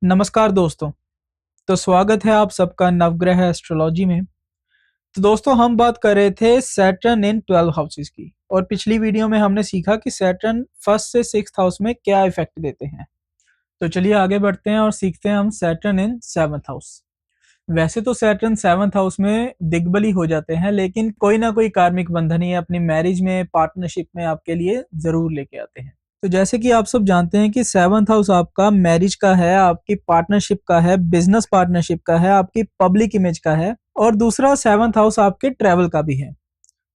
नमस्कार दोस्तों। तो स्वागत है आप सबका नवग्रह एस्ट्रोलॉजी में। तो दोस्तों हम बात कर रहे थे सैटर्न इन 12 हाउसेस की, और पिछली वीडियो में हमने सीखा कि सैटर्न फर्स्ट से सिक्स्थ हाउस में क्या इफेक्ट देते हैं। तो चलिए आगे बढ़ते हैं और सीखते हैं हम सैटर्न इन सेवंथ हाउस। वैसे तो सैटर्न सेवंथ हाउस में दिग्बली हो जाते हैं, लेकिन कोई ना कोई कार्मिक बंधन ये अपनी मैरिज में, पार्टनरशिप में आपके लिए जरूर लेके आते हैं। तो जैसे कि आप सब जानते हैं कि सेवंथ हाउस आपका मैरिज का है, आपकी पार्टनरशिप का है, बिजनेस पार्टनरशिप का है, आपकी पब्लिक इमेज का है, और दूसरा सेवंथ हाउस आपके ट्रेवल का भी है।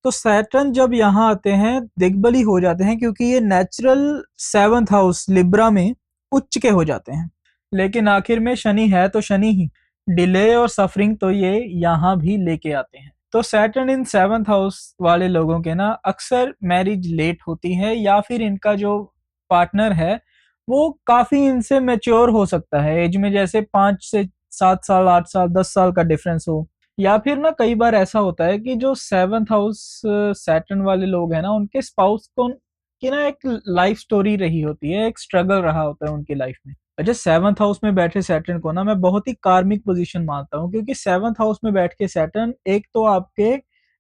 तो सैटर्न जब यहाँ आते हैं दिग्बली हो जाते हैं, क्योंकि ये नेचुरल सेवंथ हाउस लिब्रा में उच्च के हो जाते हैं। लेकिन आखिर में शनि है तो शनि ही, डिले और सफरिंग तो ये यहाँ भी लेके आते हैं। तो सैटर्न इन सेवंथ हाउस वाले लोगों के ना अक्सर मैरिज लेट होती है, या फिर इनका जो पार्टनर है वो काफी इनसे मैच्योर हो सकता है एज में, जैसे 5 से 7 साल, 8 साल, 10 साल का डिफरेंस हो। या फिर ना कई बार ऐसा होता है कि जो सेवंथ हाउस सैटर्न वाले लोग हैं ना, उनके स्पाउस को की ना एक लाइफ स्टोरी रही होती है, एक स्ट्रगल रहा होता है उनकी लाइफ में। अच्छा, सेवंथ हाउस में बैठे सैटर्न को ना मैं बहुत ही कार्मिक पोजीशन मानता हूँ, क्योंकि सेवंथ हाउस में बैठ के सैटर्न एक तो आपके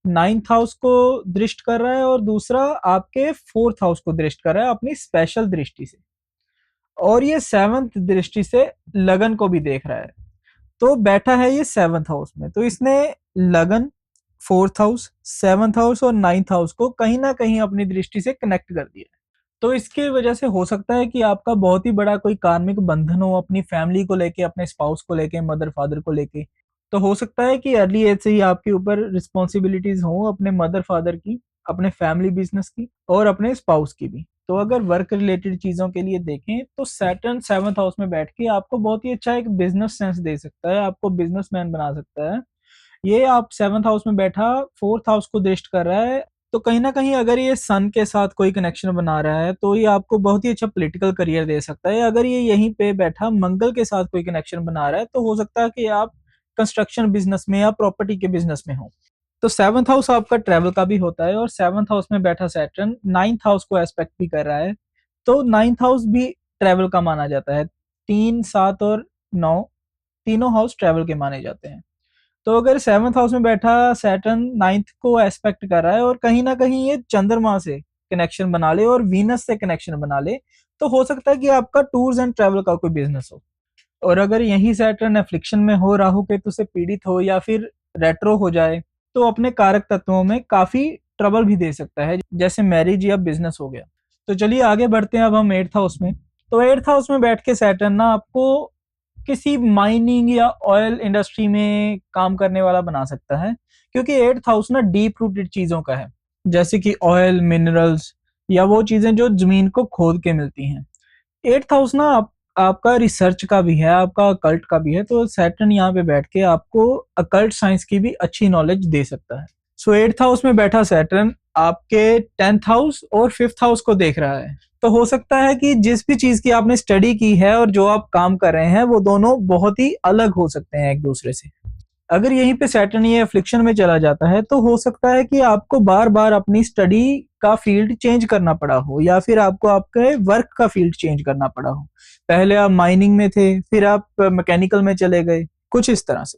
नाइन्थ हाउस को दृष्ट कर रहा है, और दूसरा आपके फोर्थ हाउस को दृष्ट कर रहा है अपनी स्पेशल दृष्टि से, और ये सेवंथ दृष्टि से लगन को भी देख रहा है। तो बैठा है ये सेवंथ हाउस में, तो इसने लगन, फोर्थ हाउस, सेवंथ हाउस और नाइन्थ हाउस को कहीं ना कहीं अपनी दृष्टि से कनेक्ट कर दिया है। तो इसकी वजह से हो सकता है कि आपका बहुत ही बड़ा कोई कार्मिक बंधन हो अपनी फैमिली को लेके, अपने स्पाउस को लेके, मदर फादर को लेके। तो हो सकता है कि अर्ली एज से ही आपके ऊपर रिस्पॉन्सिबिलिटीज हो अपने मदर फादर की, अपने फैमिली बिजनेस की, और अपने स्पाउस की भी। तो अगर वर्क रिलेटेड चीजों के लिए देखें तो सैटर्न सेवंथ हाउस में बैठ के आपको बहुत ही अच्छा एक बिजनेस सेंस दे सकता है, आपको बिजनेसमैन बना सकता है। ये आप सेवंथ हाउस में बैठा फोर्थ हाउस को दृष्ट कर रहा है, तो कहीं ना कहीं अगर ये सन के साथ कोई कनेक्शन बना रहा है तो ये आपको बहुत ही अच्छा पॉलिटिकल करियर दे सकता है। अगर ये यहीं पे बैठा मंगल के साथ कोई कनेक्शन बना रहा है तो हो सकता है कि आप कंस्ट्रक्शन बिजनेस में या प्रॉपर्टी के बिजनेस में हो। तो सेवंथ हाउस आपका ट्रेवल का भी होता है, और सेवंथ हाउस में बैठा सैटर्न नाइन्थ हाउस को एस्पेक्ट भी कर रहा है, तो नाइन्थ हाउस भी ट्रेवल का माना जाता है। 3, 7 और 9 तीनों हाउस ट्रेवल के माने जाते हैं। तो अगर सेवंथ हाउस में बैठा सैटर्न नाइन्थ को एस्पेक्ट कर रहा है, और कहीं ना कहीं ये चंद्रमा से कनेक्शन बना ले और वीनस से कनेक्शन बना ले, तो हो सकता है कि आपका टूर्स एंड ट्रेवल का कोई बिजनेस हो। और अगर यही सैटर्न एफ्लिक्शन में हो, राहु केतु से पीड़ित हो, या फिर रेट्रो हो जाए, तो अपने कारक तत्वों में काफी ट्रबल भी दे सकता है, जैसे मैरिज या बिजनेस हो गया। तो चलिए आगे बढ़ते हैं अब हम एट्थ हाउस में। तो एट्थ हाउस में बैठ के सैटर्न ना आपको किसी माइनिंग या ऑयल इंडस्ट्री में काम करने वाला बना सकता है, क्योंकि एट्थ हाउस ना डीप रूटेड चीजों का है, जैसे कि ऑयल, मिनरल्स, या वो चीजें जो जमीन को खोद के मिलती हैं। एट्थ हाउस ना आपका रिसर्च का भी है, आपका अकल्ट का भी है, तो सैटर्न यहाँ पे बैठ के आपको अकल्ट साइंस की भी अच्छी नॉलेज दे सकता है। सो एट्थ हाउस में बैठा सैटर्न आपके टेंथ हाउस और फिफ्थ हाउस को देख रहा है। तो हो सकता है कि जिस भी चीज की आपने स्टडी की है और जो आप काम कर रहे हैं, वो दोनों बहुत ही अलग हो सकते हैं एक दूसरे से। अगर यहीं पे सैटर्न ये अफ्लिक्शन में चला जाता है, तो हो सकता है कि आपको बार बार अपनी स्टडी का फील्ड चेंज करना पड़ा हो, या फिर आपको आपके वर्क का फील्ड चेंज करना पड़ा हो। पहले आप माइनिंग में थे, फिर आप मैकेनिकल में चले गए, कुछ इस तरह से।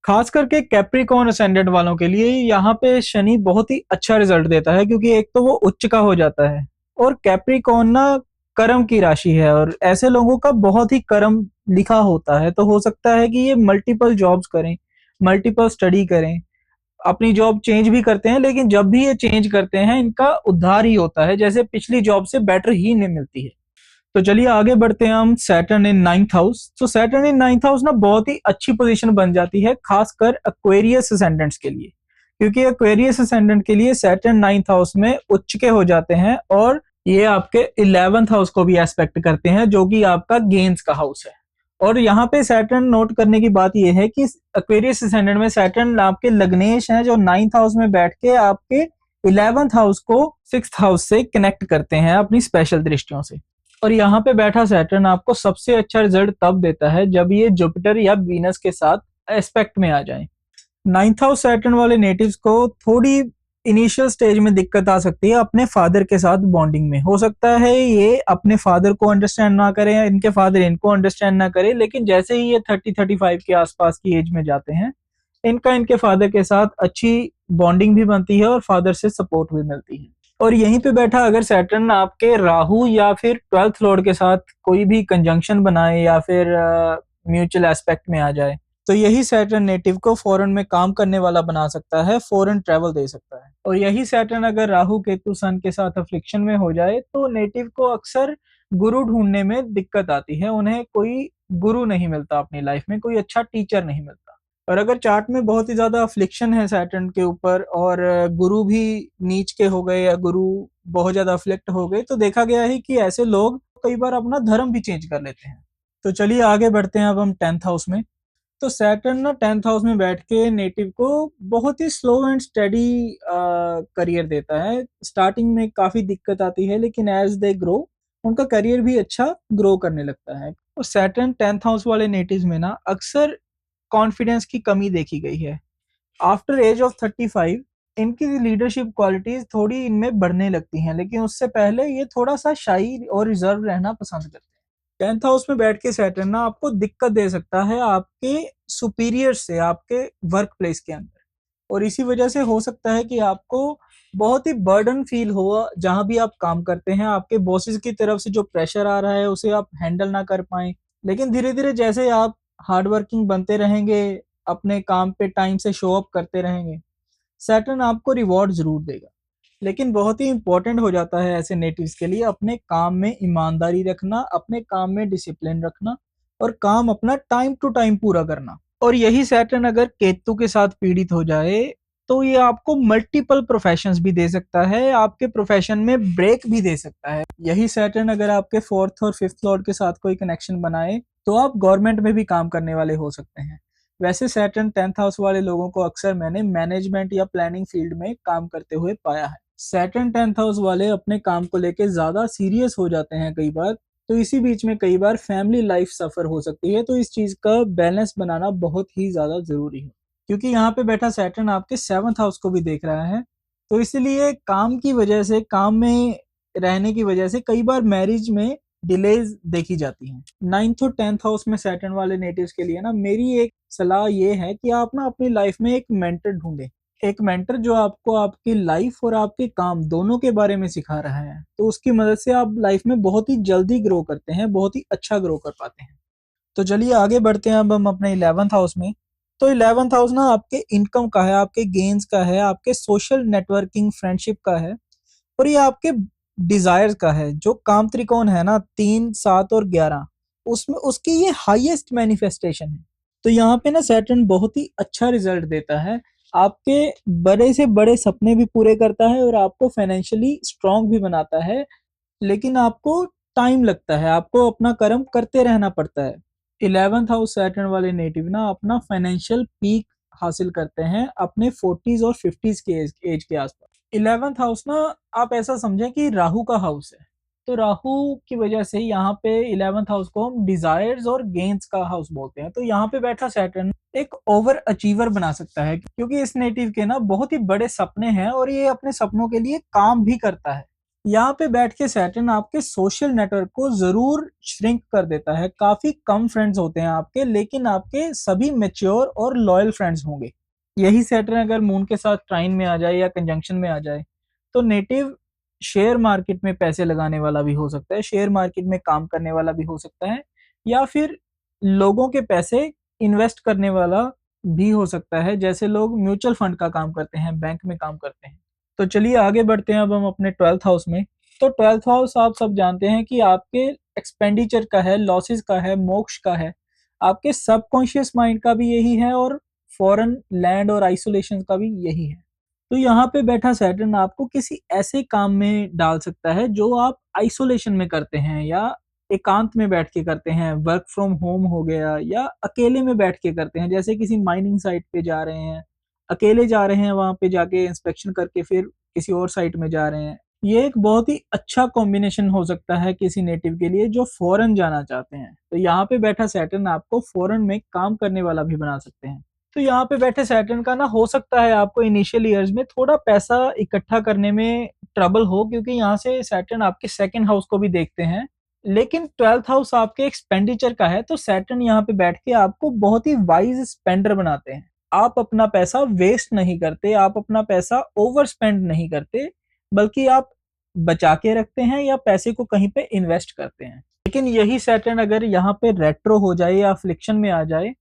खास करके कैप्रिकॉर्न असेंडेंट वालों के लिए यहाँ पे शनि बहुत ही अच्छा रिजल्ट देता है, क्योंकि एक तो वो उच्च का हो जाता है, और कैप्रिकॉर्न ना कर्म की राशि है, और ऐसे लोगों का बहुत ही कर्म लिखा होता है। तो हो सकता है कि ये मल्टीपल जॉब्स करें, मल्टीपल स्टडी करें, अपनी जॉब चेंज भी करते हैं, लेकिन जब भी ये चेंज करते हैं इनका उद्धार ही होता है, जैसे पिछली जॉब से बेटर ही नहीं मिलती है। तो चलिए आगे बढ़ते हैं हम सैटर्न इन नाइन्थ हाउस। तो सैटर्न इन नाइन्थ हाउस ना बहुत ही अच्छी पोजीशन बन जाती है, खासकर एक्वेरियस असेंडेंट्स के लिए, क्योंकि एक्वेरियस असेंडेंट के लिए सैटर्न नाइन्थ हाउस में उच्च के हो जाते हैं, और ये आपके 11th हाउस को भी एस्पेक्ट करते हैं, जो कि आपका गेन्स का हाउस है। और यहाँ पे सैटर्न नोट करने की बात यह है कि एक्वेरियस असेंडेंट में सैटर्न आपके लग्नेश हैं, जो नाइन्थ हाउस में बैठ के आपके 11th हाउस को सिक्स्थ हाउस से कनेक्ट करते हैं अपनी स्पेशल दृष्टियों से। और यहाँ पे बैठा सैटर्न आपको सबसे अच्छा रिजल्ट तब देता है जब ये जुपिटर या वीनस के साथ एस्पेक्ट में आ जाए। नाइन्थ हाउस सैटर्न वाले नेटिव्स को थोड़ी इनिशियल स्टेज में दिक्कत आ सकती है अपने फादर के साथ बॉन्डिंग में। हो सकता है ये अपने फादर को अंडरस्टैंड ना करें या इनके फादर इनको अंडरस्टैंड ना करें, लेकिन जैसे ही ये 30-35 के आसपास की एज में जाते हैं, इनका इनके फादर के साथ अच्छी बॉन्डिंग भी बनती है और फादर से सपोर्ट भी मिलती है। और यहीं पे बैठा अगर सैटर्न आपके राहु या फिर 12th लॉर्ड के साथ कोई भी कंजंक्शन बनाए या फिर म्यूचुअल एस्पेक्ट में आ जाए, तो यही सैटर्न नेटिव को फॉरेन में काम करने वाला बना सकता है, फॉरेन ट्रेवल दे सकता है। और यही सैटर्न अगर राहु केतु सन के साथ अफ्लिक्शन में हो जाए तो नेटिव को अक्सर गुरु ढूंढने में दिक्कत आती है, उन्हें कोई गुरु नहीं मिलता अपनी लाइफ में, कोई अच्छा टीचर नहीं मिलता। और अगर चार्ट में बहुत ही ज्यादा अफ्लिक्शन है सैटर्न के ऊपर और गुरु भी नीच के हो गए या गुरु बहुत ज्यादा अफ्लिक्ट हो गए, तो देखा गया है कि ऐसे लोग कई बार अपना धर्म भी चेंज कर लेते हैं। तो चलिए आगे बढ़ते हैं अब हम 10th हाउस में। तो सैटर्न ना 10th हाउस में बैठ के नेटिव को बहुत ही स्लो एंड स्टडी करियर देता है। स्टार्टिंग में काफी दिक्कत आती है, लेकिन एज दे ग्रो उनका करियर भी अच्छा ग्रो करने लगता है। तो सैटर्न 10th हाउस वाले नेटिव्स में ना अक्सर कॉन्फिडेंस की कमी देखी गई है। आफ्टर एज ऑफ 35 इनकी लीडरशिप क्वालिटीज थोड़ी इनमें बढ़ने लगती हैं, लेकिन उससे पहले ये थोड़ा सा शाई और रिजर्व रहना पसंद करते हैं। 10th हाउस में बैठ के सैटर्न ना आपको दिक्कत दे सकता है आपके सुपीरियर से, आपके वर्क प्लेस के अंदर। और इसी वजह से हो सकता है कि आपको बहुत ही बर्डन फील हो जहां भी आप काम करते हैं, आपके बॉसेस की तरफ से जो प्रेशर आ रहा है उसे आप हैंडल ना कर पाए। लेकिन धीरे धीरे जैसे आप हार्ड वर्किंग बनते रहेंगे, अपने काम पे टाइम से शो अप करते रहेंगे, सैटर्न आपको रिवॉर्ड जरूर देगा। लेकिन बहुत ही इंपॉर्टेंट हो जाता है ऐसे नेटिव्स के लिए अपने काम में ईमानदारी रखना, अपने काम में डिसिप्लिन रखना और काम अपना टाइम टू टाइम पूरा करना। और यही सैटर्न अगर केतु के साथ पीड़ित हो जाए तो ये आपको मल्टीपल प्रोफेशंस भी दे सकता है, आपके प्रोफेशन में ब्रेक भी दे सकता है। यही सैटर्न अगर आपके 4th और 5th लॉर्ड के साथ कोई कनेक्शन बनाए तो आप गवर्नमेंट में भी काम करने वाले हो सकते हैं। वैसे सैटर्न 10th हाउस वाले लोगों को अक्सर मैंने मैनेजमेंट या प्लानिंग फील्ड में काम करते हुए पाया है। सैटर्न 10th हाउस वाले अपने काम को लेके ज्यादा सीरियस हो जाते हैं कई बार, तो इसी बीच में कई बार फैमिली लाइफ सफर हो सकती है। तो इस चीज का बैलेंस बनाना बहुत ही ज्यादा जरूरी है, क्योंकि यहाँ पे बैठा सैटर्न आपके 7th हाउस को भी देख रहा है। तो इसलिए काम की वजह से, काम में रहने की वजह से कई बार मैरिज में डिलेज देखी जाती हैं। 9th और 10th हाउस में सैटर्न वाले नेटिव्स के लिए ना मेरी एक सलाह ये है कि आप ना अपनी लाइफ में एक मेंटर ढूंढें। एक मेंटर जो आपको आपकी लाइफ और आपके काम दोनों के बारे में सिखा रहा है, तो उसकी मदद से आप लाइफ में बहुत ही जल्दी ग्रो करते हैं, बहुत ही अच्छा ग्रो कर पाते हैं। तो चलिए आगे बढ़ते हैं अब हम अपने 11th हाउस में। तो 11th हाउस ना आपके इनकम का है, आपके गेन्स का है, आपके सोशल नेटवर्किंग फ्रेंडशिप का है और ये आपके डिजायर्स का है। जो काम त्रिकोण है ना 3, 7 और 11, उसमें उसकी ये हाईएस्ट मैनिफेस्टेशन है। तो यहाँ पे ना सैटर्न बहुत ही अच्छा रिजल्ट देता है, आपके बड़े से बड़े सपने भी पूरे करता है और आपको फाइनेंशियली स्ट्रांग भी बनाता है। लेकिन आपको टाइम लगता है, आपको अपना कर्म करते रहना पड़ता है। 11th हाउस सैटर्न वाले नेटिव ना अपना फाइनेंशियल पीक हासिल करते हैं अपने 40s और 50s के एज के आसपास। 11th हाउस ना आप ऐसा समझें कि राहु का हाउस है। तो राहु की वजह से यहाँ पे 11th हाउस को हम डिजायर्स और गेन्स का हाउस बोलते हैं। तो यहाँ पे बैठा सैटर्न एक ओवर अचीवर बना सकता है, क्योंकि इस नेटिव के ना बहुत ही बड़े सपने हैं और ये अपने सपनों के लिए काम भी करता है। यहाँ पे बैठ के सैटर्न आपके सोशल नेटवर्क को जरूर श्रिंक कर देता है। काफी कम फ्रेंड्स होते हैं आपके, लेकिन आपके सभी मेच्योर और लॉयल फ्रेंड्स होंगे। यही सैटर्न अगर मून के साथ ट्राइन में आ जाए या कंजंक्शन में आ जाए तो नेटिव शेयर मार्केट में पैसे लगाने वाला भी हो सकता है, शेयर मार्केट में काम करने वाला भी हो सकता है, या फिर लोगों के पैसे इन्वेस्ट करने वाला भी हो सकता है, जैसे लोग म्यूचुअल फंड का काम करते हैं, बैंक में काम करते हैं। तो चलिए आगे बढ़ते हैं अब हम अपने 12th हाउस में। तो 12th हाउस आप सब जानते हैं कि आपके एक्सपेंडिचर का है, लॉसेस का है, मोक्ष का है, आपके सबकॉन्शियस माइंड का भी यही है और फॉरेन लैंड और आइसोलेशन का भी यही है। तो यहाँ पे बैठा सैटर्न आपको किसी ऐसे काम में डाल सकता है जो आप आइसोलेशन में करते हैं या एकांत में बैठ के करते हैं। वर्क फ्रॉम होम हो गया या अकेले में बैठ के करते हैं, जैसे किसी माइनिंग साइट पे जा रहे हैं, अकेले जा रहे हैं, वहां पे जाके इंस्पेक्शन करके फिर किसी और साइट में जा रहे हैं। ये एक बहुत ही अच्छा कॉम्बिनेशन हो सकता है किसी नेटिव के लिए जो फॉरेन जाना चाहते हैं। तो यहाँ पे बैठा सैटर्न आपको फॉरेन में काम करने वाला भी बना सकते हैं। तो यहाँ पे बैठे सैटर्न का ना हो सकता है आपको इनिशियल ईयर्स में थोड़ा पैसा इकट्ठा करने में ट्रबल हो, क्योंकि यहाँ से सैटर्न आपके सेकंड हाउस को भी देखते हैं। लेकिन 12th हाउस आपके एक्सपेंडिचर का है, तो सैटर्न यहाँ पे बैठ के आपको बहुत ही वाइज स्पेंडर बनाते हैं। आप अपना पैसा वेस्ट नहीं करते, आप अपना पैसा ओवर स्पेंड नहीं करते, बल्कि आप बचा के रखते हैं या पैसे को कहीं पे इन्वेस्ट करते हैं। लेकिन यही सैटर्न अगर यहाँ पे रेट्रो हो जाए या अफ्लिक्शन में आ जाए,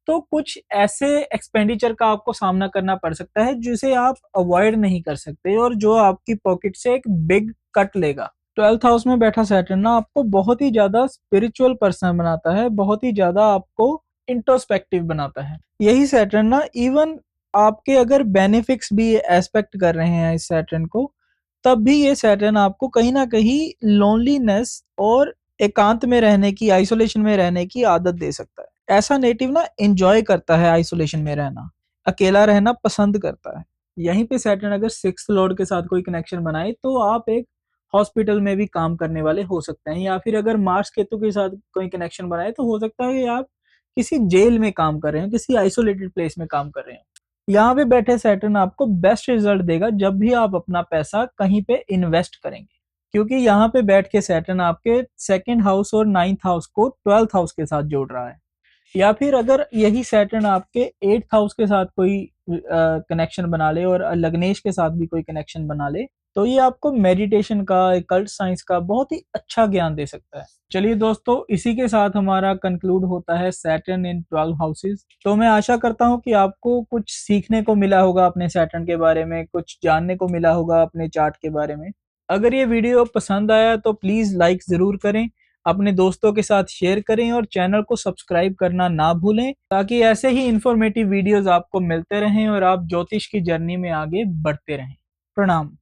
तो कुछ ऐसे एक्सपेंडिचर का आपको सामना करना पड़ सकता है जिसे आप अवॉइड नहीं कर सकते और जो आपकी पॉकेट से एक बिग कट लेगा। 12th हाउस में बैठा सैटर्न ना आपको बहुत ही ज्यादा स्पिरिचुअल पर्सन बनाता है, बहुत ही ज्यादा आपको इंट्रोस्पेक्टिव बनाता है। यही सैटर्न ना इवन आपके अगर बेनिफिक्स भी एस्पेक्ट कर रहे हैं इस सैटर्न को, तब भी ये सैटर्न आपको कहीं ना कहीं लोनलीनेस और एकांत में रहने की, आइसोलेशन में रहने की आदत दे सकता है। ऐसा नेटिव ना एंजॉय करता है आइसोलेशन में रहना, अकेला रहना पसंद करता है। यहीं पे सैटर्न अगर सिक्स लॉर्ड के साथ कोई कनेक्शन बनाए तो आप एक हॉस्पिटल में भी काम करने वाले हो सकते हैं, या फिर अगर मार्स केतु के साथ कोई कनेक्शन बनाए तो हो सकता है कि आप किसी जेल में काम कर रहे हैं, किसी आइसोलेटेड प्लेस में काम कर रहे हैं। यहाँ पे बैठे सैटर्न आपको बेस्ट रिजल्ट देगा जब भी आप अपना पैसा कहीं पे इन्वेस्ट करेंगे, क्योंकि यहाँ पे बैठ के सैटर्न आपके सेकंड हाउस और नाइन्थ हाउस को 12th हाउस के साथ जोड़ रहा है। या फिर अगर यही सैटर्न आपके 8th हाउस के साथ कोई कनेक्शन बना ले और लग्नेश के साथ भी कोई कनेक्शन बना ले, तो ये आपको मेडिटेशन का, कल्ट साइंस का बहुत ही अच्छा ज्ञान दे सकता है। चलिए दोस्तों, इसी के साथ हमारा कंक्लूड होता है सैटर्न इन 12 हाउसेस। तो मैं आशा करता हूँ कि आपको कुछ सीखने को मिला होगा अपने सैटर्न के बारे में, कुछ जानने को मिला होगा अपने चार्ट के बारे में। अगर ये वीडियो पसंद आया तो प्लीज लाइक जरूर करें, अपने दोस्तों के साथ शेयर करें और चैनल को सब्सक्राइब करना ना भूलें, ताकि ऐसे ही इंफॉर्मेटिव वीडियोस आपको मिलते रहें और आप ज्योतिष की जर्नी में आगे बढ़ते रहें। प्रणाम।